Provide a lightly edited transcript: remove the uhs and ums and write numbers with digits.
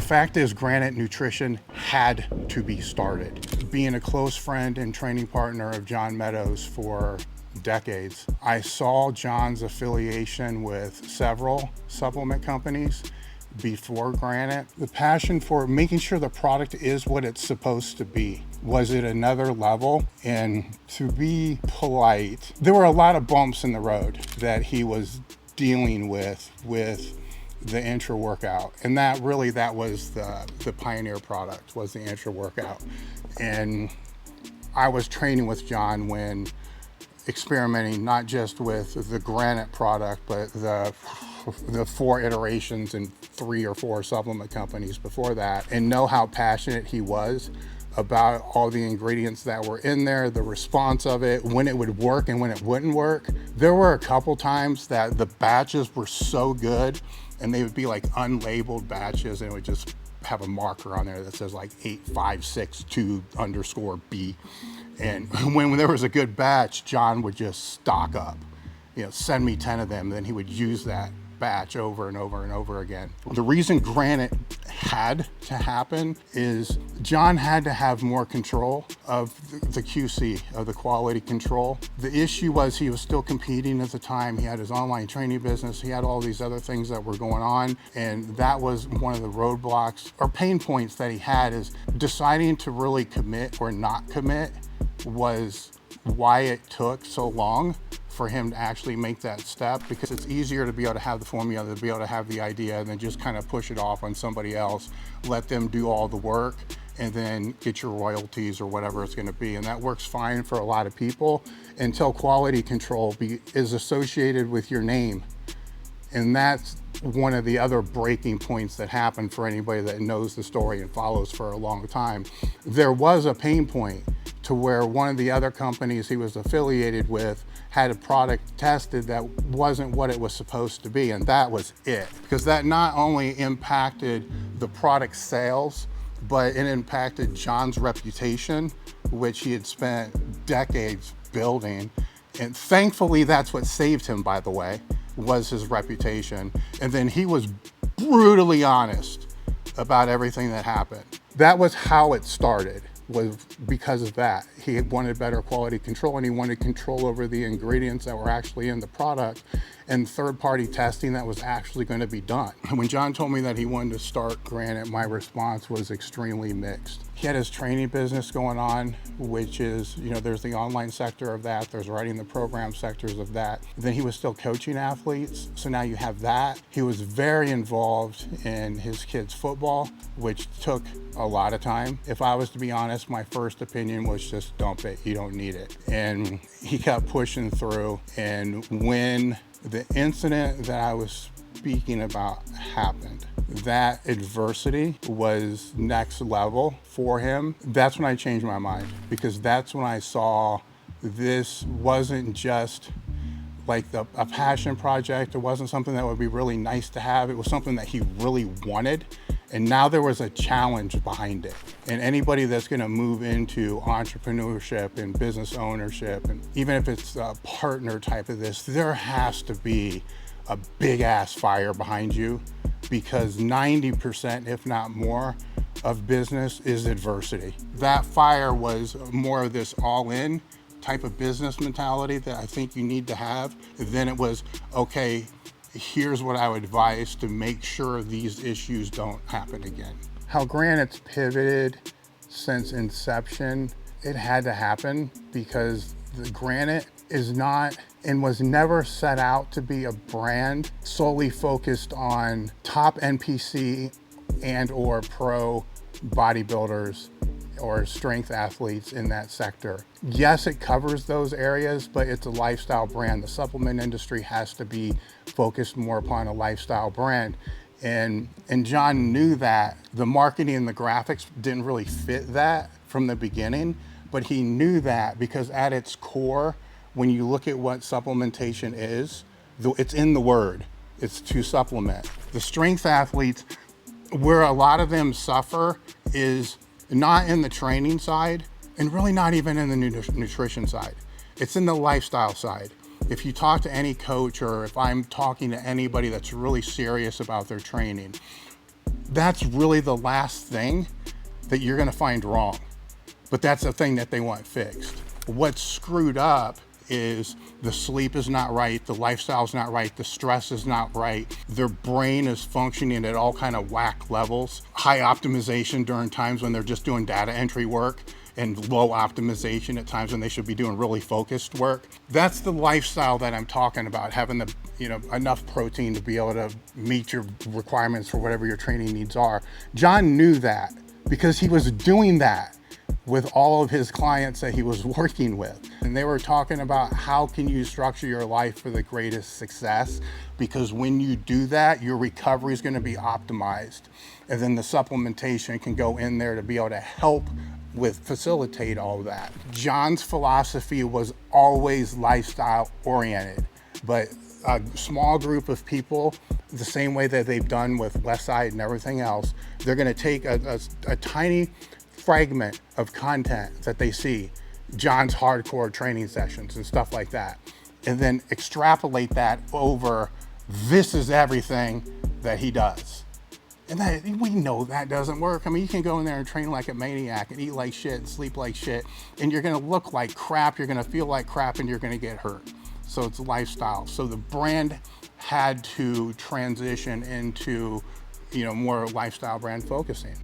fact is, Granite Nutrition had to be started. Being a close friend and training partner of John Meadows for decades, I saw John's affiliation with several supplement companies before Granite. The passion for making sure the product is what it's supposed to be was at another level. And to be polite, there were a lot of bumps in the road that he was dealing with the intra-workout. And that was the pioneer product, was the intra-workout. And I was training with John when experimenting not just with the Granite product, but the 4 iterations and 3 or 4 supplement companies before that, and know how passionate he was about all the ingredients that were in there, the response of it, when it would work and when it wouldn't work. There were a couple times that the batches were so good and they would be like unlabeled batches, and it would just have a marker on there that says like 8562_B. And when there was a good batch, John would just stock up, send me 10 of them, then he would use that batch over and over and over again. The reason Granite had to happen is John had to have more control of the QC, of the quality control. The issue was he was still competing at the time. He had his online training business. He had all these other things that were going on. And that was one of the roadblocks or pain points that he had, is deciding to really commit or not commit was why it took so long for him to actually make that step, because it's easier to be able to have the formula, to be able to have the idea, and then just kind of push it off on somebody else, let them do all the work, and then get your royalties or whatever it's going to be. And that works fine for a lot of people until quality control is associated with your name. And that's one of the other breaking points that happened for anybody that knows the story and follows for a long time. There was a pain point to where one of the other companies he was affiliated with had a product tested that wasn't what it was supposed to be, and that was it. Because that not only impacted the product sales, but it impacted John's reputation, which he had spent decades building. And thankfully, that's what saved him, by the way, was his reputation. And then he was brutally honest about everything that happened. That was how it started, was because of that. He wanted better quality control, and he wanted control over the ingredients that were actually in the product and third-party testing that was actually going to be done. When John told me that he wanted to start Granite, my response was extremely mixed. He had his training business going on, which is, there's the online sector of that, there's writing the program sectors of that. Then he was still coaching athletes, so now you have that. He was very involved in his kids' football, which took a lot of time. If I was to be honest, my first opinion was just dump it, you don't need it. And he kept pushing through, and when the incident that I was speaking about happened, that adversity was next level for him. That's when I changed my mind, because that's when I saw this wasn't just like a passion project. It wasn't something that would be really nice to have. It was something that he really wanted. And now there was a challenge behind it. And anybody that's gonna move into entrepreneurship and business ownership, and even if it's a partner type of this, there has to be a big ass fire behind you, because 90%, if not more, of business is adversity. That fire was more of this all-in type of business mentality that I think you need to have. Then it was, okay, here's what I would advise to make sure these issues don't happen again. How Granite's pivoted since inception, it had to happen, because the Granite is not and was never set out to be a brand solely focused on top NPC and or pro bodybuilders or strength athletes in that sector. Yes, it covers those areas, but it's a lifestyle brand. The supplement industry has to be focused more upon a lifestyle brand. And John knew that. The marketing and the graphics didn't really fit that from the beginning, but he knew that, because at its core, when you look at what supplementation is, it's in the word. It's to supplement. The strength athletes, where a lot of them suffer, is not in the training side, and really not even in the nutrition side. It's in the lifestyle side. If you talk to any coach, or if I'm talking to anybody that's really serious about their training, That's really the last thing that you're gonna find wrong. But that's the thing that they want fixed. What's screwed up is the sleep is not right, the lifestyle's not right, the stress is not right, their brain is functioning at all kind of whack levels, high optimization during times when they're just doing data entry work, and low optimization at times when they should be doing really focused work. That's the lifestyle that I'm talking about, having the, enough protein to be able to meet your requirements for whatever your training needs are. John knew that because he was doing that with all of his clients that he was working with. And they were talking about how can you structure your life for the greatest success, because when you do that, your recovery is going to be optimized. And then the supplementation can go in there to be able to help facilitate all of that. John's philosophy was always lifestyle oriented, but a small group of people, the same way that they've done with Westside and everything else, they're going to take a tiny fragment of content that they see, John's hardcore training sessions and stuff like that, and then extrapolate that over, this is everything that he does. And that, we know that doesn't work. I mean, you can go in there and train like a maniac and eat like shit and sleep like shit, and you're gonna look like crap, you're gonna feel like crap, and you're gonna get hurt. So it's lifestyle. So the brand had to transition into, more lifestyle brand focusing.